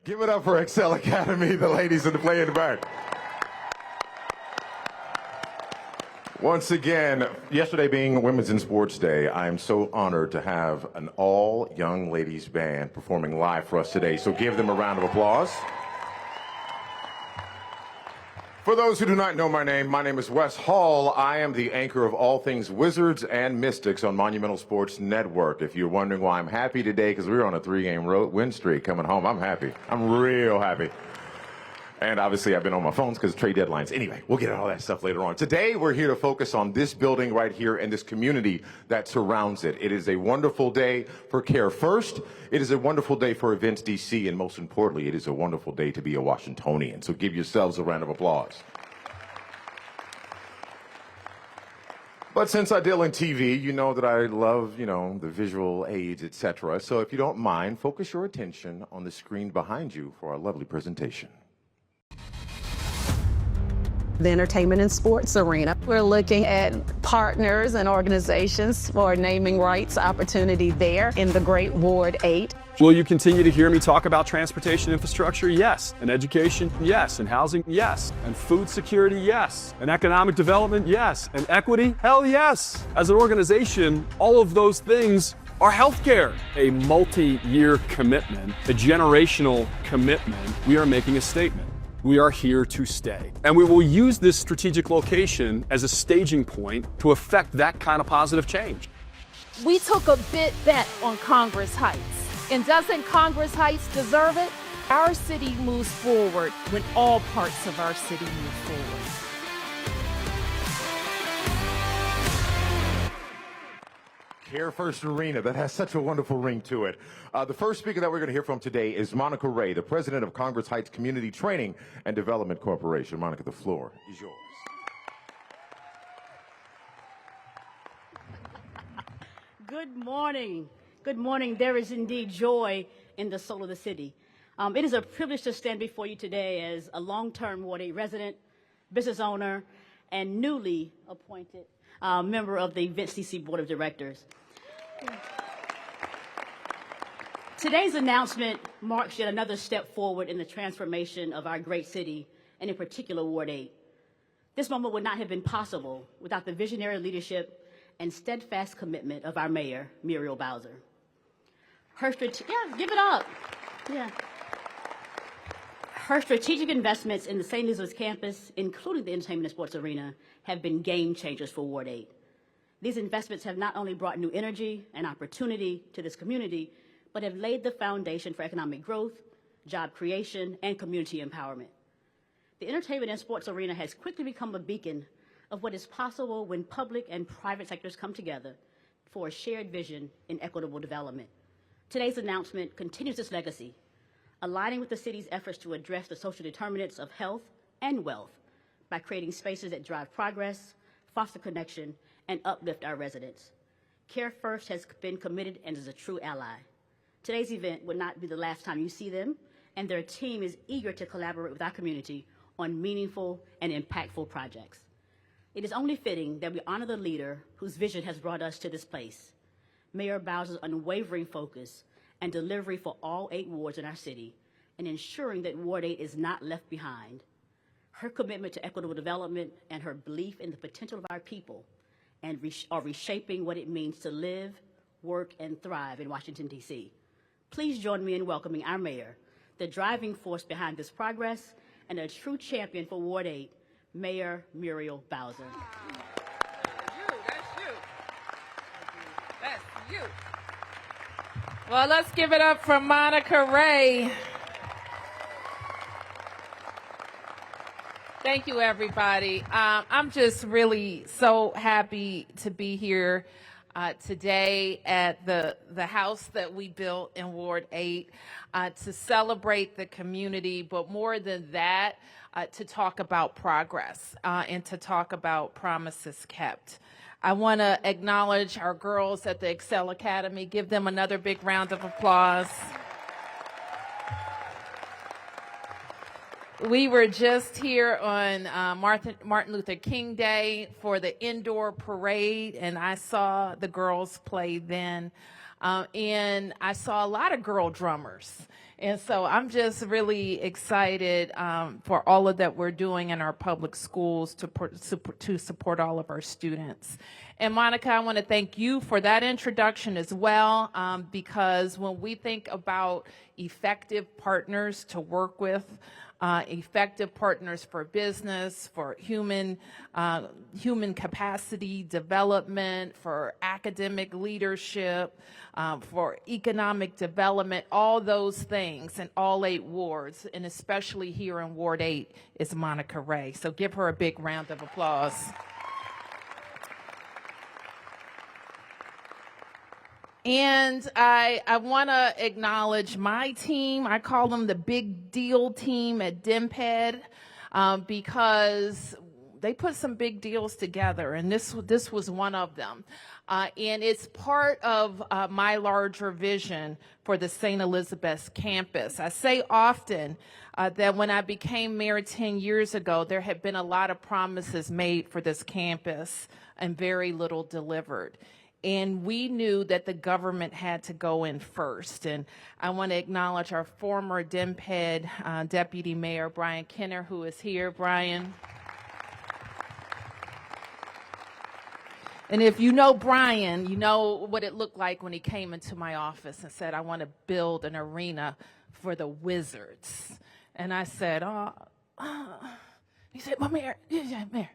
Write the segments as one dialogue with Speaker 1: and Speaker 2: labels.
Speaker 1: Give it up for Excel Academy, the ladies in the play in the back. Once again, yesterday being Women's in Sports Day, I am so honored to have an all young ladies band performing live for us today. So give them a round of applause. For those who do not know my name is Wes Hall. I am the anchor of all things Wizards and Mystics on Monumental Sports Network. If you're wondering why I'm happy today, because we're on a 3-game win streak coming home, I'm happy. I'm real happy. And obviously, I've been on my phones because of trade deadlines. Anyway, we'll get into all that stuff later on. Today, we're here to focus on this building right here and this community that surrounds it. It is a wonderful day for CareFirst. It is a wonderful day for Events DC. And most importantly, it is a wonderful day to be a Washingtonian. So give yourselves a round of applause. But since I deal in TV, you know that I love, the visual aids, etc. So if you don't mind, focus your attention on the screen behind you for our lovely presentation.
Speaker 2: The entertainment and sports arena. We're looking at partners and organizations for naming rights opportunity there in the great Ward 8.
Speaker 3: Will you continue to hear me talk about transportation infrastructure? Yes. And education? Yes. And housing? Yes. And food security? Yes. And economic development? Yes. And equity? Hell yes. As an organization, all of those things are healthcare. A multi-year commitment, a generational commitment. We are making a statement. We are here to stay. And we will use this strategic location as a staging point to affect that kind of positive change.
Speaker 4: We took a big bet on Congress Heights. And doesn't Congress Heights deserve it? Our city moves forward when all parts of our city move forward.
Speaker 1: CareFirst Arena, that has such a wonderful ring to it. The first speaker that we're going to hear from today is Monica Ray, the president of Congress Heights Community Training and Development Corporation. Monica, the floor is yours.
Speaker 5: Good morning. Good morning. There is indeed joy in the soul of the city. It is a privilege to stand before you today as a long-term Ward 8 resident, business owner, and newly appointed member of the Events DC Board of Directors. Today's announcement marks yet another step forward in the transformation of our great city, and in particular Ward 8. This moment would not have been possible without the visionary leadership and steadfast commitment of our mayor, Muriel Bowser. Give it up. Yeah. Her strategic investments in the St. Elizabeth's campus, including the entertainment and sports arena, have been game changers for Ward 8. These investments have not only brought new energy and opportunity to this community, but have laid the foundation for economic growth, job creation, and community empowerment. The entertainment and sports arena has quickly become a beacon of what is possible when public and private sectors come together for a shared vision in equitable development. Today's announcement continues this legacy, aligning with the city's efforts to address the social determinants of health and wealth by creating spaces that drive progress, foster connection, and uplift our residents. CareFirst has been committed and is a true ally. Today's event would not be the last time you see them, and their team is eager to collaborate with our community on meaningful and impactful projects. It is only fitting that we honor the leader whose vision has brought us to this place. Mayor Bowser's unwavering focus and delivery for all 8 wards in our city, and ensuring that Ward 8 is not left behind. Her commitment to equitable development and her belief in the potential of our people and are reshaping what it means to live, work, and thrive in Washington, D.C. Please join me in welcoming our mayor, the driving force behind this progress, and a true champion for Ward 8, Mayor Muriel Bowser.
Speaker 4: That's you. Well, let's give it up for Monica Ray. Thank you, everybody. I'm just really so happy to be here today at the house that we built in Ward 8 to celebrate the community, but more than that, to talk about progress and to talk about promises kept. I want to acknowledge our girls at the Excel Academy. Give them another big round of applause. We were just here on Martin Luther King Day for the indoor parade, and I saw the girls play then. And I saw a lot of girl drummers. And so I'm just really excited for all of that we're doing in our public schools to support all of our students. And Monica, I want to thank you for that introduction as well, because when we think about effective partners to work with, effective partners for business, for human capacity development, for academic leadership, for economic development, all those things in all 8 wards, and especially here in Ward 8 is Monica Ray. So give her a big round of applause. And I want to acknowledge my team. I call them the big deal team at DMPED because they put some big deals together, and this was one of them. And it's part of my larger vision for the St. Elizabeth's campus. I say often that when I became mayor 10 years ago, there had been a lot of promises made for this campus and very little delivered. And we knew that the government had to go in first. And I want to acknowledge our former DMPED Deputy Mayor, Brian Kenner, who is here. Brian. And if you know Brian, you know what it looked like when he came into my office and said, I want to build an arena for the Wizards. And I said, he said, well, Mayor. Mayor.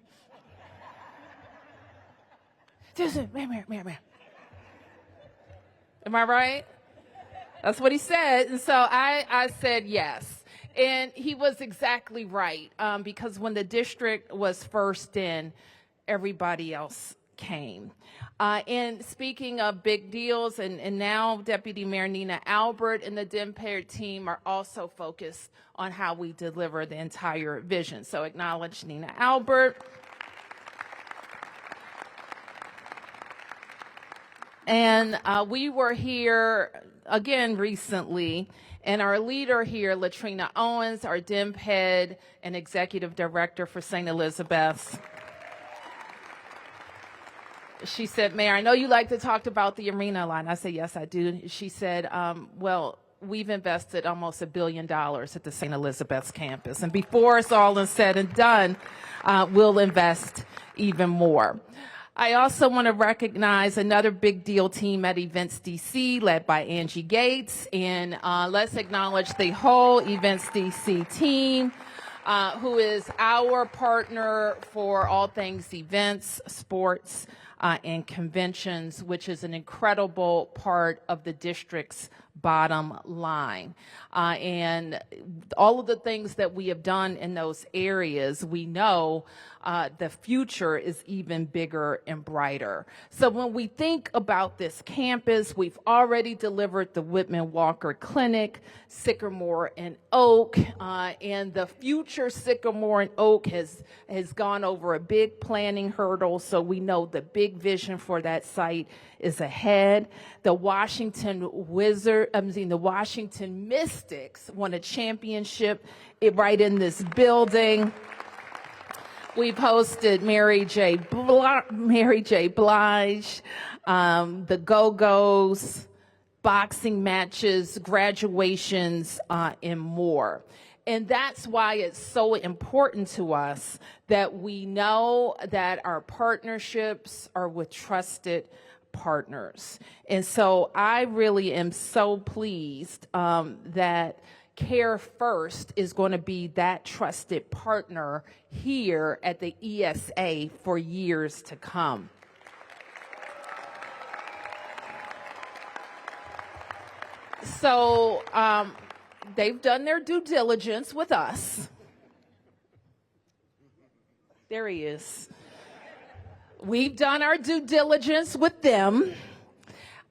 Speaker 4: Am I right? That's what he said. And so I said yes. And he was exactly right, because when the district was first in, everybody else came. And speaking of big deals, and now Deputy Mayor Nina Albert and the DMPED team are also focused on how we deliver the entire vision. So acknowledge Nina Albert. And we were here again recently, and our leader here, Latrina Owens, our DMPED and Executive Director for St. Elizabeth's, she said, Mayor, I know you like to talk about the arena a lot. And I said, yes, I do. She said, well, we've invested almost $1 billion at the St. Elizabeth's campus. And before it's all said and done, we'll invest even more. I also want to recognize another big deal team at Events DC led by Angie Gates. And let's acknowledge the whole Events DC team, who is our partner for all things events, sports, and conventions, which is an incredible part of the district's bottom line. And all of the things that we have done in those areas, we know the future is even bigger and brighter. So when we think about this campus, we've already delivered the Whitman Walker Clinic, Sycamore and Oak, and the future Sycamore and Oak has gone over a big planning hurdle, so we know the big vision for that site is ahead. The Washington Mystics won a championship right in this building. We've hosted Mary J. Blige, the Go-Go's, boxing matches, graduations, and more. And that's why it's so important to us that we know that our partnerships are with trusted partners. And so I really am so pleased that CareFirst is going to be that trusted partner here at the ESA for years to come. So they've done their due diligence with us. There he is. We've done our due diligence with them.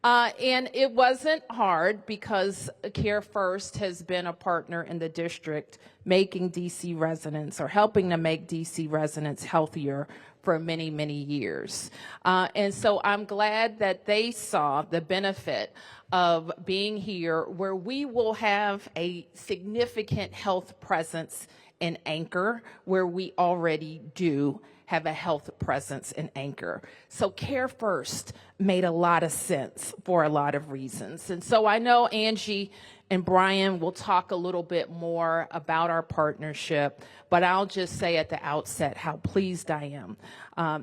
Speaker 4: And it wasn't hard because CareFirst has been a partner in the district making DC residents or helping to make DC residents healthier for many, many years. And so I'm glad that they saw the benefit of being here where we will have a significant health presence in Anchor, where we already do have a health presence and anchor. So CareFirst made a lot of sense for a lot of reasons. And so I know Angie and Brian will talk a little bit more about our partnership, but I'll just say at the outset how pleased I am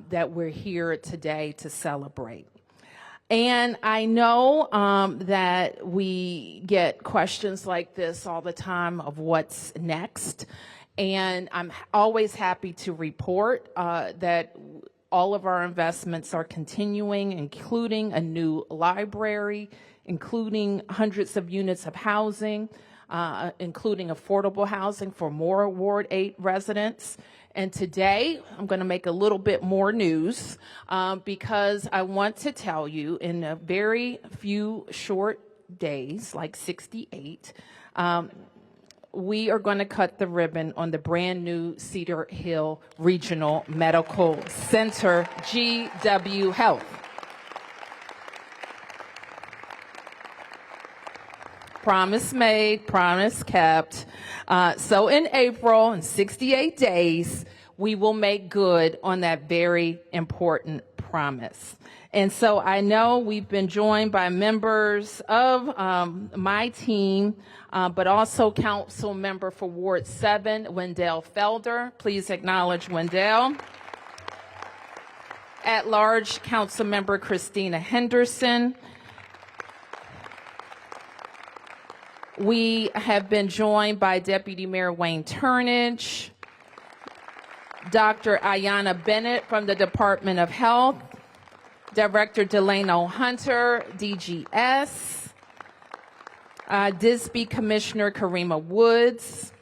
Speaker 4: that we're here today to celebrate. And I know that we get questions like this all the time of what's next. And I'm always happy to report that all of our investments are continuing, including a new library, including hundreds of units of housing, including affordable housing for more Ward 8 residents. And today, I'm going to make a little bit more news because I want to tell you in a very few short days, like 68, we are going to cut the ribbon on the brand new Cedar Hill Regional Medical Center, GW Health. Promise made, promise kept. So in April, in 68 days, we will make good on that very important promise. And so I know we've been joined by members of my team, but also Council Member for Ward 7, Wendell Felder. Please acknowledge Wendell. At-large Council Member Christina Henderson. We have been joined by Deputy Mayor Wayne Turnage, Dr. Ayanna Bennett from the Department of Health, Director Delano Hunter, DGS, DISB Commissioner Karima Woods,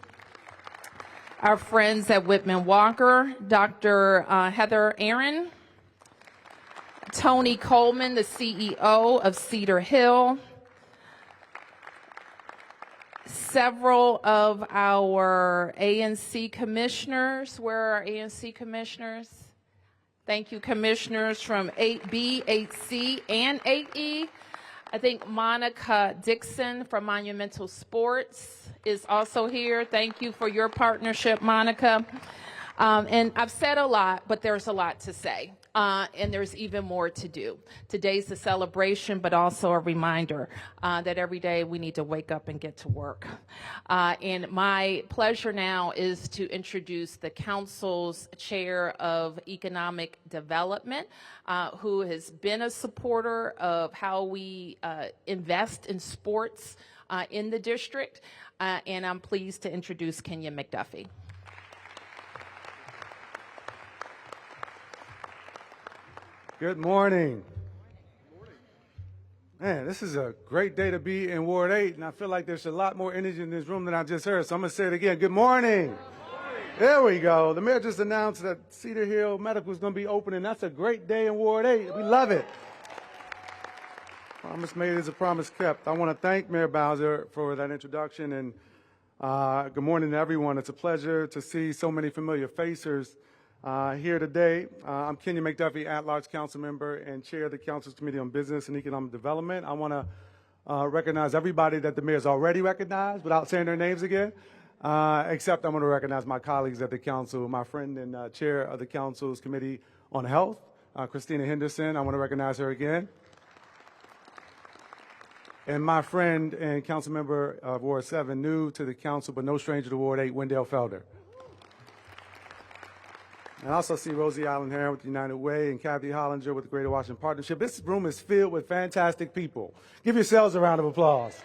Speaker 4: our friends at Whitman Walker, Dr. Heather Aaron, Tony Coleman, the CEO of Cedar Hill, several of our ANC commissioners. Where are our ANC commissioners? Thank you, commissioners from 8B, 8C, and 8E. I think Monica Dixon from Monumental Sports is also here. Thank you for your partnership, Monica. And I've said a lot, but there's a lot to say. And there's even more to do. Today's a celebration, but also a reminder that every day we need to wake up and get to work. And my pleasure now is to introduce the Council's Chair of Economic Development, who has been a supporter of how we invest in sports in the district. And I'm pleased to introduce Kenya McDuffie.
Speaker 6: Good morning. Man, this is a great day to be in Ward 8, and I feel like there's a lot more energy in this room than I just heard, so I'm going to say it again. Good morning. There we go. The mayor just announced that Cedar Hill Medical is going to be opening. That's a great day in Ward 8. We love it. Promise made is a promise kept. I want to thank Mayor Bowser for that introduction, and good morning to everyone. It's a pleasure to see so many familiar faces here today. I'm Kenya McDuffie, at-large council member and chair of the Council's Committee on Business and Economic Development. I want to recognize everybody that the mayor's already recognized without saying their names again, except I'm going to recognize my colleagues at the council, my friend and chair of the Council's Committee on Health, Christina Henderson. I want to recognize her again. And my friend and council member of Ward 7, new to the council but no stranger to Ward 8, Wendell Felder. And I also see Rosie Allen here with United Way and Kathy Hollinger with the Greater Washington Partnership. This room is filled with fantastic people. Give yourselves a round of applause.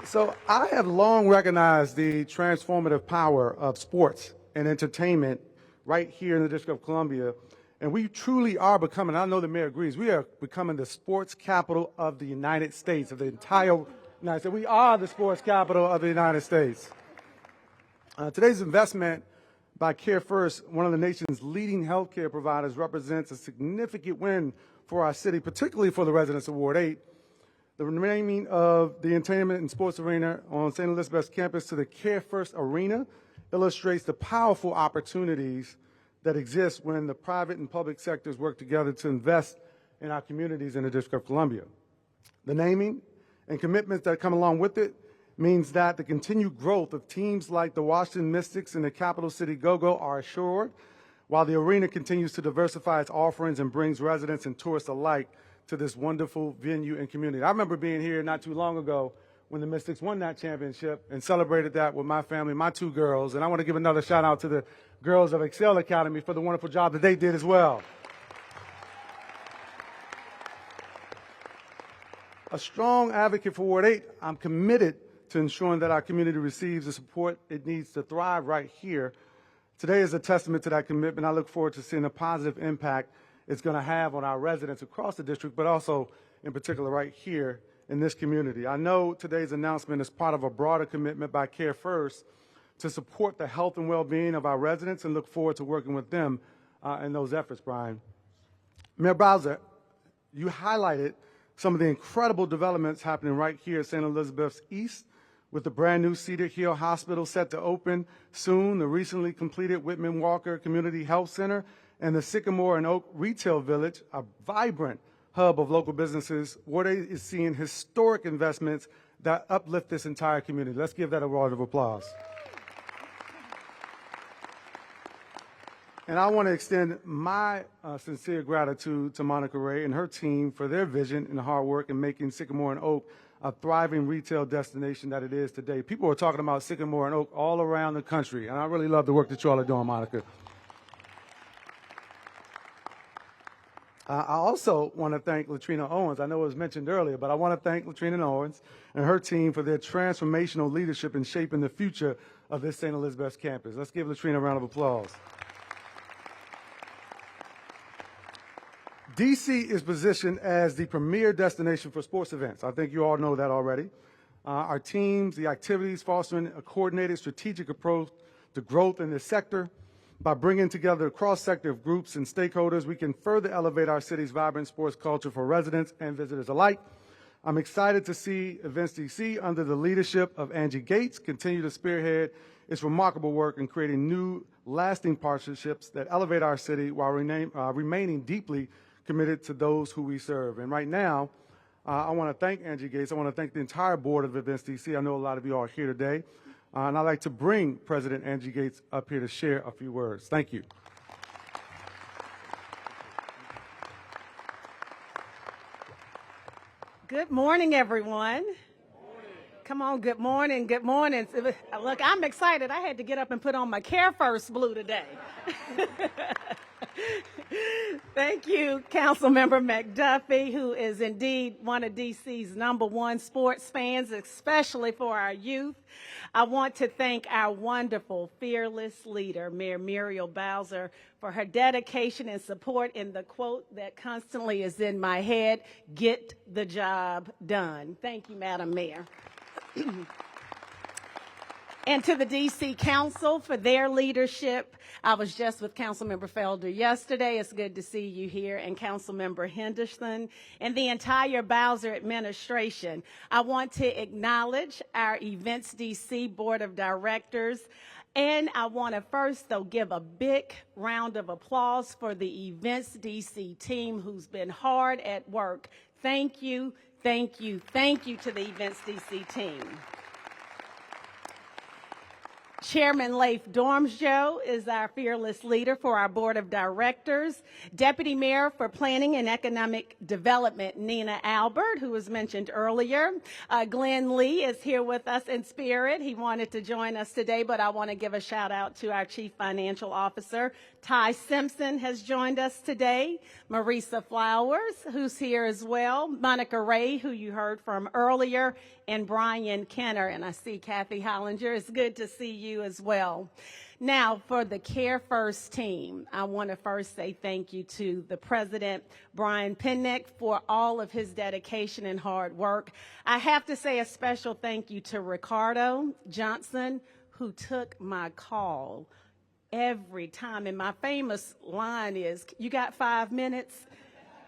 Speaker 6: So I have long recognized the transformative power of sports and entertainment right here in the District of Columbia. And we truly are becoming, I know the mayor agrees, we are becoming the sports capital of the United States, of the entire United States. We are the sports capital of the United States. Today's investment by CareFirst, one of the nation's leading healthcare providers, represents a significant win for our city, particularly for the residents of Ward 8. The renaming of the entertainment and sports arena on St. Elizabeth's campus to the CareFirst Arena illustrates the powerful opportunities that exist when the private and public sectors work together to invest in our communities in the District of Columbia. The naming and commitments that come along with it means that the continued growth of teams like the Washington Mystics and the Capital City Go-Go are assured, while the arena continues to diversify its offerings and brings residents and tourists alike to this wonderful venue and community. I remember being here not too long ago when the Mystics won that championship and celebrated that with my family, my two girls. And I want to give another shout out to the girls of Excel Academy for the wonderful job that they did as well. A strong advocate for Ward 8, I'm committed to ensuring that our community receives the support it needs to thrive right here. Today is a testament to that commitment. I look forward to seeing the positive impact it's going to have on our residents across the district, but also in particular right here in this community. I know today's announcement is part of a broader commitment by CareFirst to support the health and well-being of our residents, and look forward to working with them in those efforts, Brian. Mayor Bowser, you highlighted some of the incredible developments happening right here at St. Elizabeth's East, with the brand new Cedar Hill Hospital set to open soon, the recently completed Whitman Walker Community Health Center, and the Sycamore and Oak Retail Village, a vibrant hub of local businesses. Ward 8 is seeing historic investments that uplift this entire community. Let's give that a round of applause. And I want to extend my sincere gratitude to Monica Ray and her team for their vision and hard work in making Sycamore and Oak a thriving retail destination that it is today. People are talking about Sycamore and Oak all around the country, and I really love the work that you all are doing, Monica. I also want to thank Latrina Owens. I know it was mentioned earlier, but I want to thank Latrina Owens and her team for their transformational leadership in shaping the future of this St. Elizabeth's campus. Let's give Latrina a round of applause. DC is positioned as the premier destination for sports events. I think you all know that already. Our teams, the activities, fostering a coordinated strategic approach to growth in this sector. By bringing together a cross-sector of groups and stakeholders, we can further elevate our city's vibrant sports culture for residents and visitors alike. I'm excited to see Events DC, under the leadership of Angie Gates, continue to spearhead its remarkable work in creating new, lasting partnerships that elevate our city while remaining deeply committed to those who we serve. And right now, I want to thank Angie Gates. I want to thank the entire board of Events DC. I know a lot of you are here today. And I'd like to bring President Angie Gates up here to share a few words. Thank you.
Speaker 7: Good morning, everyone. Come on, good morning, good morning. Look, I'm excited. I had to get up and put on my CareFirst blue today. Thank you, Councilmember McDuffie, who is indeed one of DC's #1 sports fans, especially for our youth. I want to thank our wonderful, fearless leader, Mayor Muriel Bowser, for her dedication and support in the quote that constantly is in my head, "Get the job done." Thank you, Madam Mayor. And to the DC Council for their leadership. I was just with Councilmember Felder yesterday. It's good to see you here. And Councilmember Henderson and the entire Bowser administration. I want to acknowledge our Events DC Board of Directors. And I want to first, though, give a big round of applause for the Events DC team who's been hard at work. Thank you, thank you, thank you to the Events DC team. Chairman Leif Dormsjo is our fearless leader for our board of directors. Deputy Mayor for Planning and Economic Development, Nina Albert, who was mentioned earlier. Glenn Lee is here with us in spirit. He wanted to join us today, but I want to give a shout out to our Chief Financial Officer. Ty Simpson has joined us today. Marisa Flowers, who's here as well. Monica Ray, who you heard from earlier. And Brian Kenner. And I see Kathy Hollinger. It's good to see you as well. Now, for the CareFirst team, I want to first say thank you to the president, Brian Pinnick, for all of his dedication and hard work. I have to say a special thank you to Ricardo Johnson, who took my call every time. And my famous line is, "You got 5 minutes?"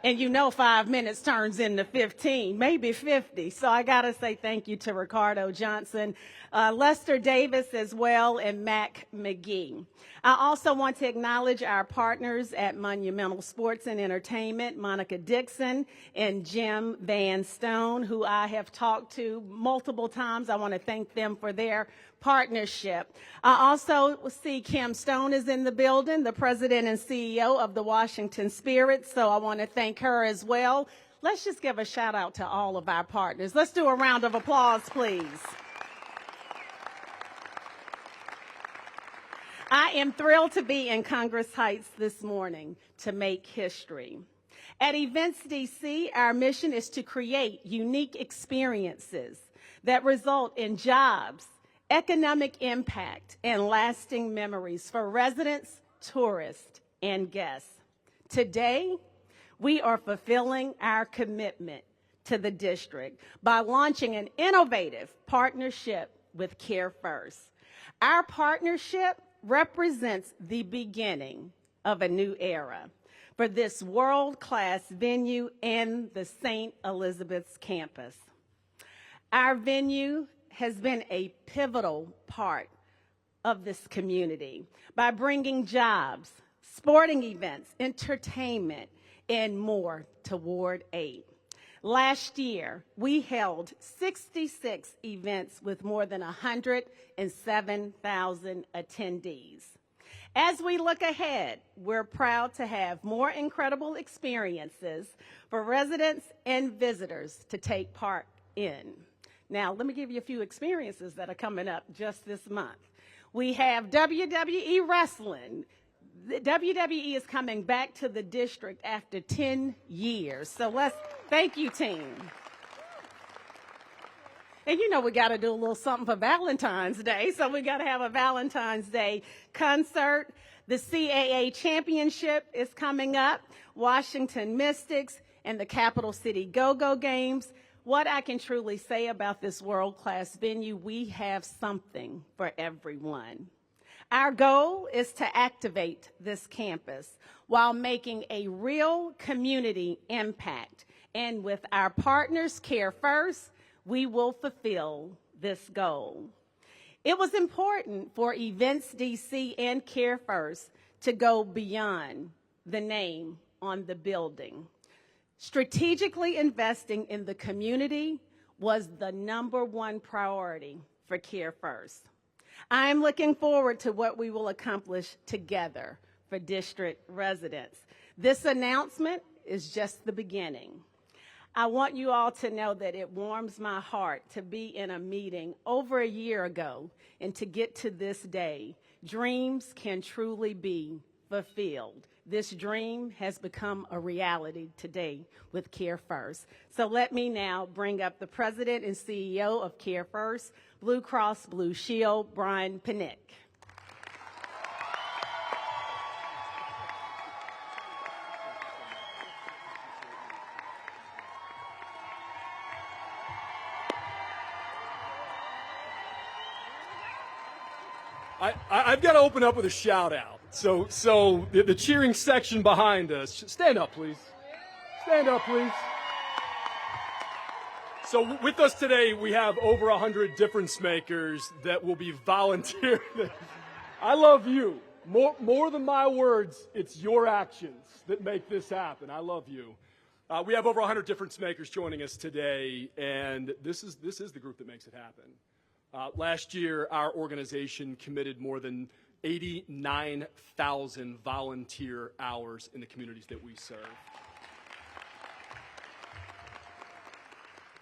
Speaker 7: And you know 5 minutes turns into 15, maybe 50. So I got to say thank you to Ricardo Johnson, Lester Davis as well, and Mac McGee. I also want to acknowledge our partners at Monumental Sports and Entertainment, Monica Dixon and Jim Van Stone, who I have talked to multiple times. I want to thank them for their partnership. I also see Kim Stone is in the building, the president and CEO of the Washington Spirit, so I want to thank her as well. Let's just give a shout out to all of our partners. Let's do a round of applause, please. I am thrilled to be in Congress Heights this morning to make history. At Events DC, our mission is to create unique experiences that result in jobs, economic impact, and lasting memories for residents, tourists, and guests. Today, we are fulfilling our commitment to the district by launching an innovative partnership with CareFirst. Our partnership represents the beginning of a new era for this world-class venue and the St. Elizabeth's campus. Our venue has been a pivotal part of this community by bringing jobs, sporting events, entertainment, and more to Ward 8. Last year, we held 66 events with more than 107,000 attendees. As we look ahead, we're proud to have more incredible experiences for residents and visitors to take part in. Now, let me give you a few experiences that are coming up just this month. We have WWE Wrestling. The WWE is coming back to the district after 10 years. So thank you, team. And you know we got to do a little something for Valentine's Day, so we got to have a Valentine's Day concert. The CAA Championship is coming up, Washington Mystics, and the Capital City Go-Go Games. What I can truly say about this world-class venue, we have something for everyone. Our goal is to activate this campus while making a real community impact. And with our partners, CareFirst, we will fulfill this goal. It was important for Events DC and CareFirst to go beyond the name on the building. Strategically investing in the community was the #1 priority for CareFirst. I am looking forward to what we will accomplish together for district residents. This announcement is just the beginning. I want you all to know that it warms my heart to be in a meeting over a year ago and to get to this day. Dreams can truly be fulfilled. This dream has become a reality today with CareFirst. So let me now bring up the president and CEO of CareFirst, Blue Cross Blue Shield, Brian Penick.
Speaker 3: I've got to open up with a shout out. So the cheering section behind us, stand up, please. Stand up, please. So with us today, we have over 100 difference makers that will be volunteering. I love you. More than my words, it's your actions that make this happen. I love you. We have over 100 difference makers joining us today, and this is the group that makes it happen. Last year, our organization committed more than 89,000 volunteer hours in the communities that we serve.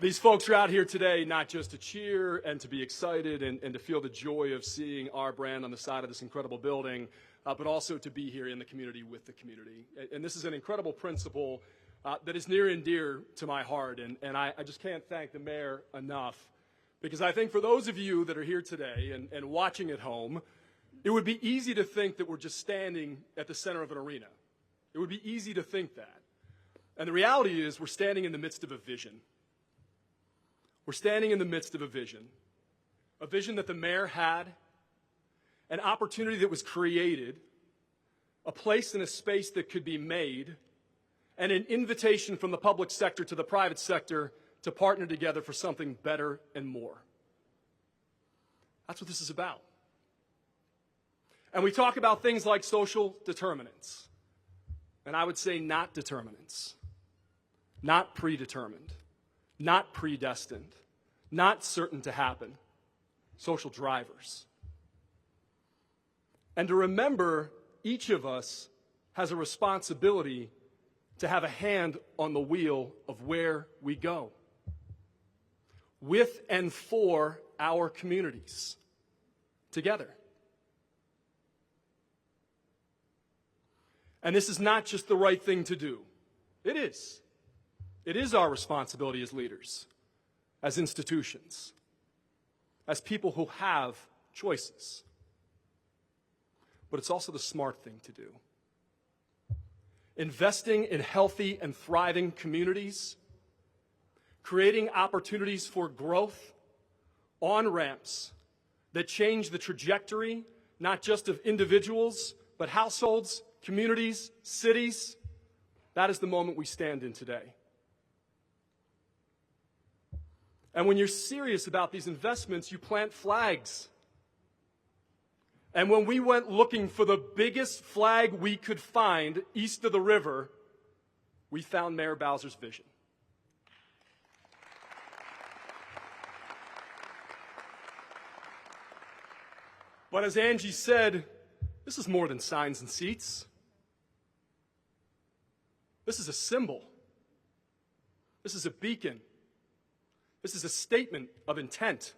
Speaker 3: These folks are out here today not just to cheer and to be excited and to feel the joy of seeing our brand on the side of this incredible building, but also to be here in the community with the community. And this is an incredible principle that is near and dear to my heart, and I just can't thank the mayor enough. Because I think for those of you that are here today and watching at home, it would be easy to think that we're just standing at the center of an arena. It would be easy to think that. And the reality is we're standing in the midst of a vision. We're standing in the midst of a vision that the mayor had, an opportunity that was created, a place and a space that could be made, and an invitation from the public sector to the private sector to partner together for something better and more. That's what this is about. And we talk about things like social determinants. And I would say not determinants, not predetermined, not predestined, not certain to happen, social drivers. And to remember, each of us has a responsibility to have a hand on the wheel of where we go, with and for our communities, together. And this is not just the right thing to do. It is. It is our responsibility as leaders, as institutions, as people who have choices. But it's also the smart thing to do. Investing in healthy and thriving communities, creating opportunities for growth, on-ramps that change the trajectory, not just of individuals, but households, communities, cities. That is the moment we stand in today. And when you're serious about these investments, you plant flags. And when we went looking for the biggest flag we could find east of the river, we found Mayor Bowser's vision. But as Angie said, this is more than signs and seats. This is a symbol. This is a beacon. This is a statement of intent.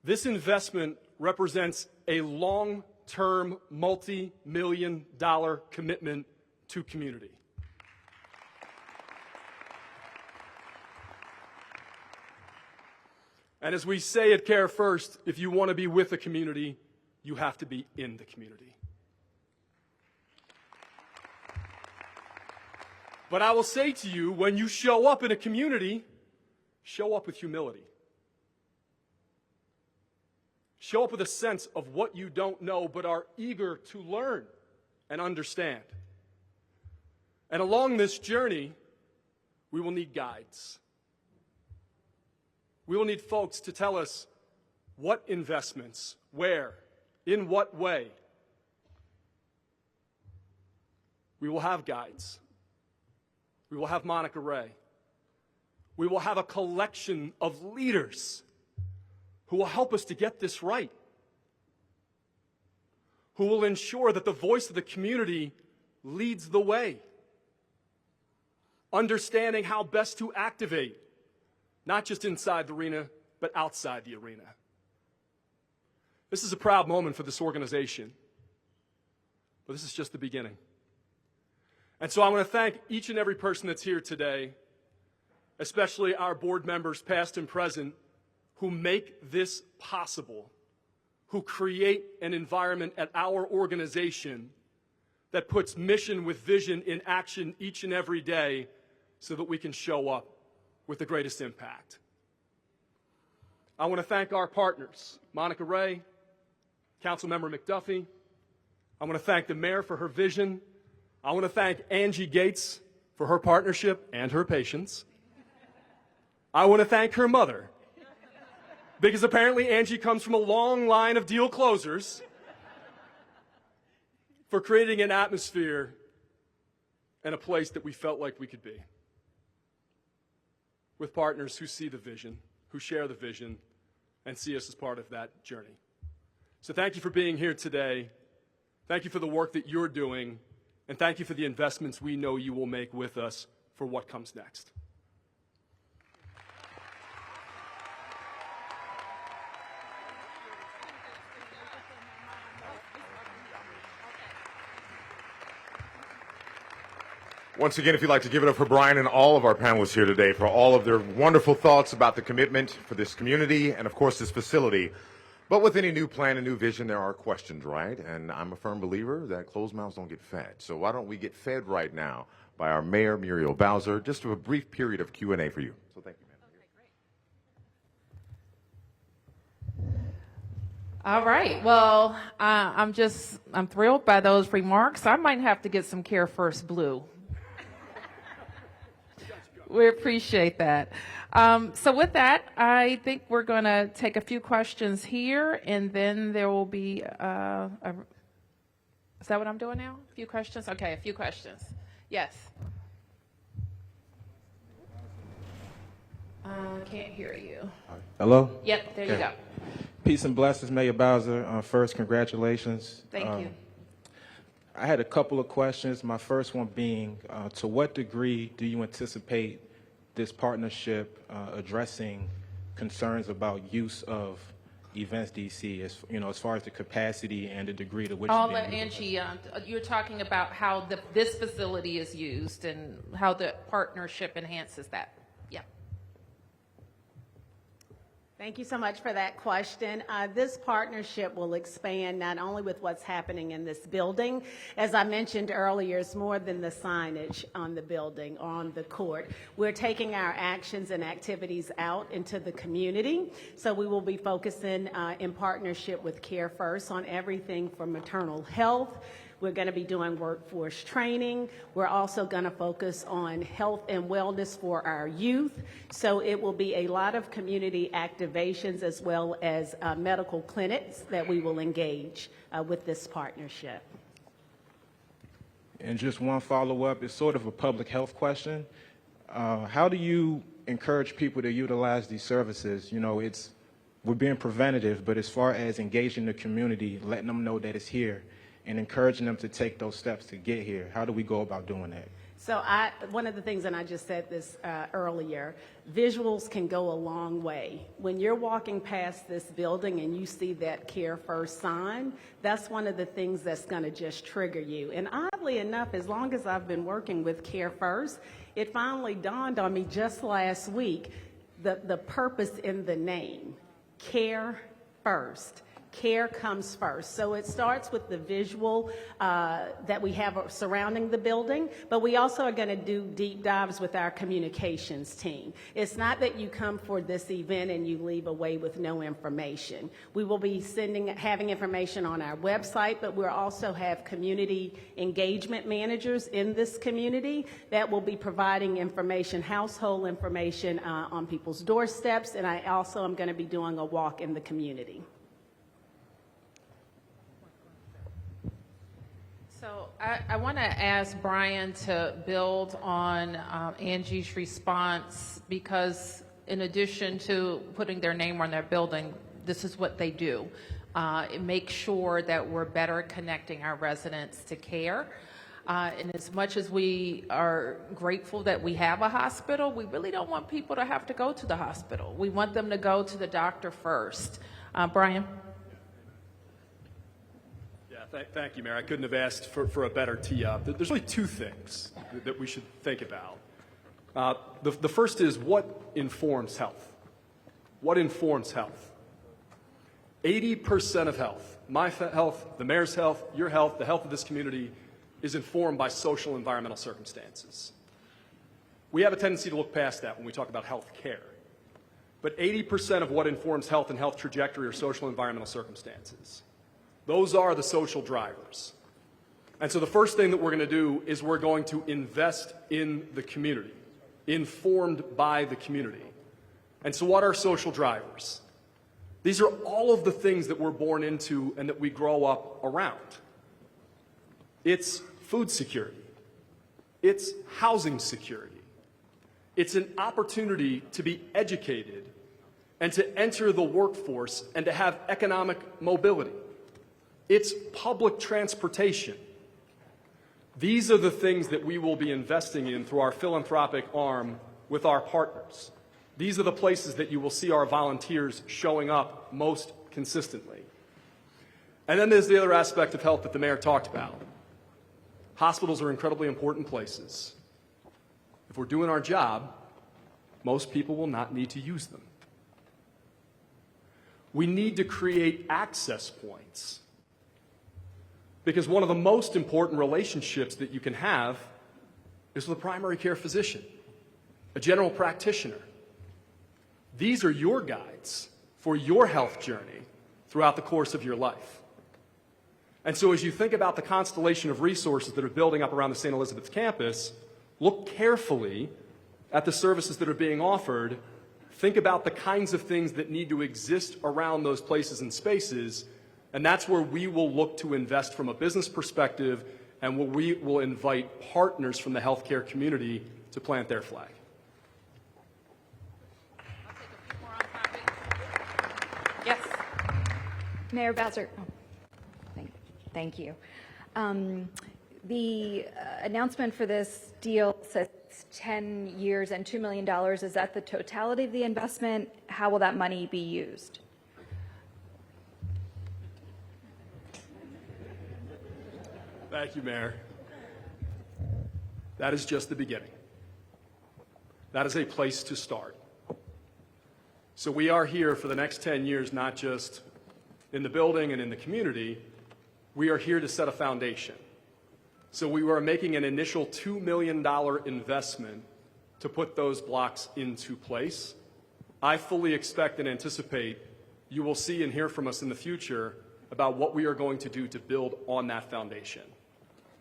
Speaker 3: This investment represents a long-term, multi-million-dollar commitment to community. And as we say at CareFirst, if you want to be with a community, you have to be in the community. But I will say to you, when you show up in a community, show up with humility. Show up with a sense of what you don't know, but are eager to learn and understand. And along this journey, we will need guides. We will need folks to tell us what investments, where, in what way. We will have guides. We will have Monica Ray. We will have a collection of leaders who will help us to get this right, who will ensure that the voice of the community leads the way, understanding how best to activate, not just inside the arena, but outside the arena. This is a proud moment for this organization, but this is just the beginning. And so I want to thank each and every person that's here today, especially our board members, past and present, who make this possible, who create an environment at our organization that puts mission with vision in action each and every day so that we can show up with the greatest impact. I want to thank our partners, Monica Ray, Councilmember McDuffie. I want to thank the mayor for her vision. I want to thank Angie Gates for her partnership and her patience. I want to thank her mother, because apparently Angie comes from a long line of deal closers, for creating an atmosphere and a place that we felt like we could be, with partners who see the vision, who share the vision, and see us as part of that journey. So thank you for being here today. Thank you for the work that you're doing. And thank you for the investments we know you will make with us for what comes next.
Speaker 1: Once again, if you'd like to give it up for Brian and all of our panelists here today for all of their wonderful thoughts about the commitment for this community and, of course, this facility. But with any new plan and new vision, there are questions, right? And I'm a firm believer that closed mouths don't get fed. So why don't we get fed right now by our Mayor, Muriel Bowser, just for a brief period of Q&A for you. So thank you, ma'am.
Speaker 4: Okay, great. All right. Well, I'm thrilled by those remarks. I might have to get some CareFirst Blue We appreciate that. So with that, I think we're going to take a few questions here, and then there will be is that what I'm doing now? A few questions? Okay, a few questions. Yes. Can't hear you.
Speaker 8: Hello?
Speaker 4: Yep, there you go.
Speaker 8: Peace and blessings, Mayor Bowser. First, congratulations.
Speaker 4: Thank you.
Speaker 8: I had a couple of questions. My first one being, to what degree do you anticipate this partnership addressing concerns about use of Events DC, as far as the capacity and the degree to which
Speaker 4: I'll
Speaker 8: it's
Speaker 4: let
Speaker 8: being
Speaker 4: Angie, you're talking about how this facility is used and how the partnership enhances that. Yeah.
Speaker 7: Thank you so much for that question. This partnership will expand not only with what's happening in this building. As I mentioned earlier, it's more than the signage on the building, on the court. We're taking our actions and activities out into the community. So we will be focusing in partnership with CareFirst on everything from maternal health. We're going to be doing workforce training. We're also going to focus on health and wellness for our youth. So it will be a lot of community activations as well as medical clinics that we will engage with this partnership.
Speaker 8: And just one follow-up, it's sort of a public health question. How do you encourage people to utilize these services? We're being preventative, but as far as engaging the community, letting them know that it's here, and encouraging them to take those steps to get here. How do we go about doing that?
Speaker 7: So one of the things, and I just said this earlier, visuals can go a long way. When you're walking past this building and you see that CareFirst sign, that's one of the things that's going to just trigger you. And oddly enough, as long as I've been working with CareFirst, it finally dawned on me just last week the purpose in the name, CareFirst. Care comes first. So it starts with the visual that we have surrounding the building, but we also are going to do deep dives with our communications team. It's not that you come for this event and you leave away with no information. We will be having information on our website, but we'll also have community engagement managers in this community that will be providing information, household information on people's doorsteps, and I also am going to be doing a walk in the community.
Speaker 4: So I want to ask Brian to build on Angie's response, because in addition to putting their name on their building, this is what they do. Make sure that we're better connecting our residents to care. And as much as we are grateful that we have a hospital, we really don't want people to have to go to the hospital. We want them to go to the doctor first. Brian?
Speaker 3: Thank you, Mayor. I couldn't have asked for a better tee-up. There's really two things that we should think about. The first is, what informs health? What informs health? 80% of health, my health, the mayor's health, your health, the health of this community, is informed by social and environmental circumstances. We have a tendency to look past that when we talk about health care. But 80% of what informs health and health trajectory are social and environmental circumstances. Those are the social drivers. And so the first thing that we're going to do is we're going to invest in the community, informed by the community. And so what are social drivers? These are all of the things that we're born into and that we grow up around. It's food security. It's housing security. It's an opportunity to be educated and to enter the workforce and to have economic mobility. It's public transportation. These are the things that we will be investing in through our philanthropic arm with our partners. These are the places that you will see our volunteers showing up most consistently. And then there's the other aspect of health that the mayor talked about. Hospitals are incredibly important places. If we're doing our job, most people will not need to use them. We need to create access points, because one of the most important relationships that you can have is with a primary care physician, a general practitioner. These are your guides for your health journey throughout the course of your life. And so as you think about the constellation of resources that are building up around the St. Elizabeth's campus, look carefully at the services that are being offered, think about the kinds of things that need to exist around those places and spaces, and that's where we will look to invest from a business perspective, and where we will invite partners from the healthcare community to plant their flag.
Speaker 4: I'll take a few more on topic. Yes.
Speaker 9: Mayor Bowser. Thank you. The announcement for this deal says 10 years and $2 million. Is that the totality of the investment? How will that money be used?
Speaker 3: Thank you, Mayor. That is just the beginning. That is a place to start. So we are here for the next 10 years, not just in the building and in the community. We are here to set a foundation. So we are making an initial $2 million investment to put those blocks into place. I fully expect and anticipate you will see and hear from us in the future about what we are going to do to build on that foundation.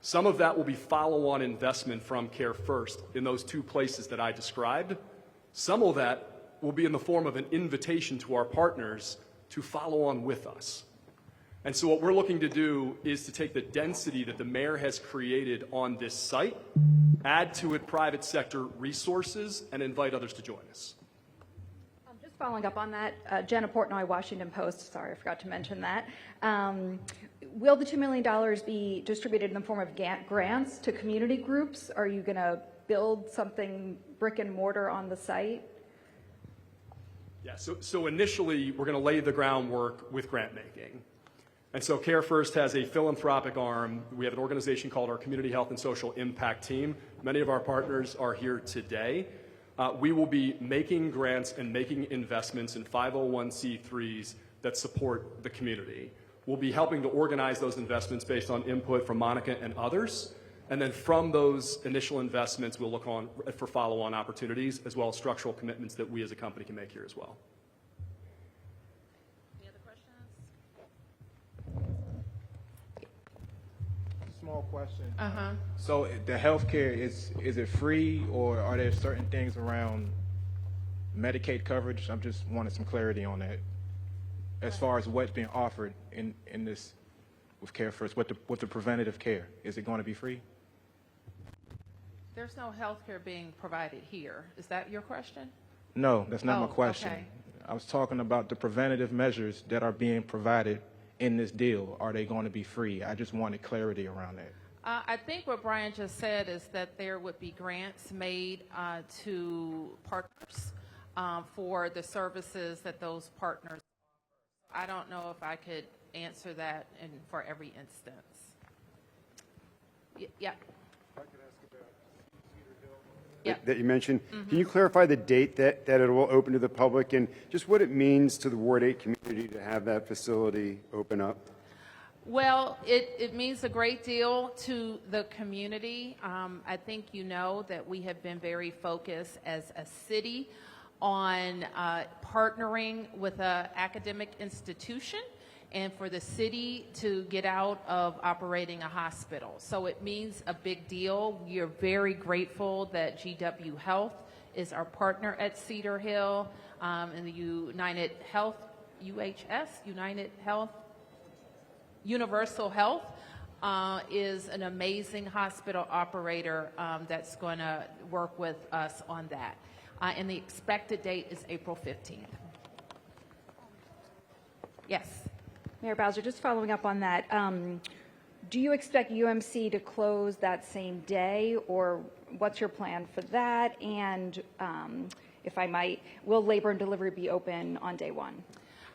Speaker 3: Some of that will be follow-on investment from CareFirst in those two places that I described. Some of that will be in the form of an invitation to our partners to follow on with us. And so what we're looking to do is to take the density that the mayor has created on this site, add to it private sector resources, and invite others to join us.
Speaker 9: Just following up on that, Jenna Portnoy, Washington Post, sorry, I forgot to mention that. Will the $2 million be distributed in the form of grants to community groups? Are you going to build something brick and mortar on the site?
Speaker 3: Yeah, so initially we're going to lay the groundwork with grant making. And so CareFirst has a philanthropic arm. We have an organization called our Community Health and Social Impact Team. Many of our partners are here today. We will be making grants and making investments in 501c3s that support the community. We'll be helping to organize those investments based on input from Monica and others. And then from those initial investments, we'll look on for follow-on opportunities as well as structural commitments that we as a company can make here as well.
Speaker 4: Any other questions?
Speaker 8: Small question.
Speaker 4: Uh-huh.
Speaker 8: So the healthcare, is it free, or are there certain things around Medicaid coverage? I'm just wanting some clarity on that, as far as what's being offered in this with CareFirst, with the preventative care. Is it going to be free?
Speaker 4: There's no health care being provided here. Is that your question?
Speaker 8: No, that's not
Speaker 4: Oh,
Speaker 8: my question.
Speaker 4: okay.
Speaker 8: I was talking about the preventative measures that are being provided in this deal. Are they going to be free? I just wanted clarity around that.
Speaker 4: I think what Brian just said is that there would be grants made to partners for the services that those partners offer. I don't know if I could answer that for every instance. Yeah. Yep.
Speaker 10: That you mentioned. Can you clarify the date that it will open to the public, and just what it means to the Ward 8 community to have that facility open up?
Speaker 4: Well, it means a great deal to the community. I think you know that we have been very focused as a city on partnering with an academic institution and for the city to get out of operating a hospital. So it means a big deal. We are very grateful that GW Health is our partner at Cedar Hill, and the United Health, UHS, United Health, Universal Health is an amazing hospital operator that's going to work with us on that. And the expected date is April 15th. Yes.
Speaker 9: Mayor Bowser, just following up on that, do you expect UMC to close that same day, or what's your plan for that? And if I might, will labor and delivery be open on day one?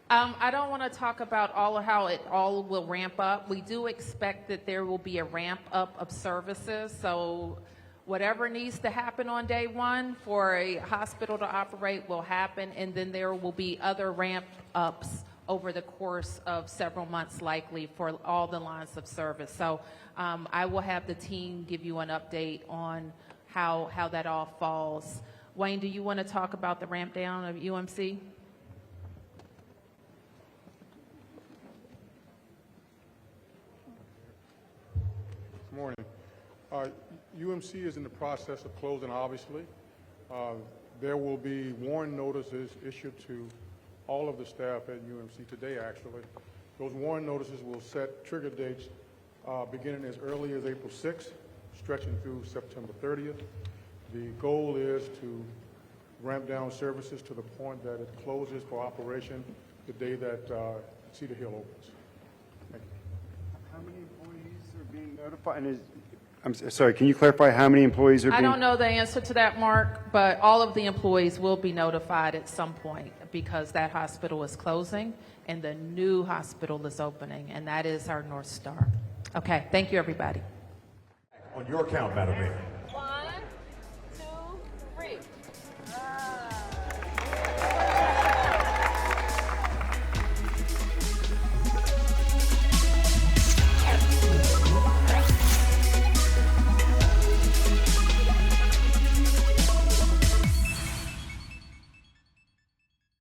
Speaker 4: I don't want to talk about all of how it all will ramp up. We do expect that there will be a ramp up of services. So whatever needs to happen on day one for a hospital to operate will happen. And then there will be other ramp ups over the course of several months likely for all the lines of service. So I will have the team give you an update on how that all falls. Wayne, do you want to talk about the ramp down of UMC?
Speaker 11: Good morning. UMC is in the process of closing, obviously.
Speaker 6: There will be warning notices issued to all of the staff at UMC today, actually. Those warning notices will set trigger dates beginning as early as April 6th, stretching through September 30th. The goal is to ramp down services to the point that it closes for operation the day that Cedar Hill opens. Thank you.
Speaker 10: How many employees are being notified? And I'm sorry, can you clarify how many employees are being?
Speaker 4: I don't know the answer to that, Mark, but all of the employees will be notified at some point because that hospital is closing and the new hospital is opening, and that is our North Star. Okay, thank you, everybody.
Speaker 1: On your count, Madam Mayor.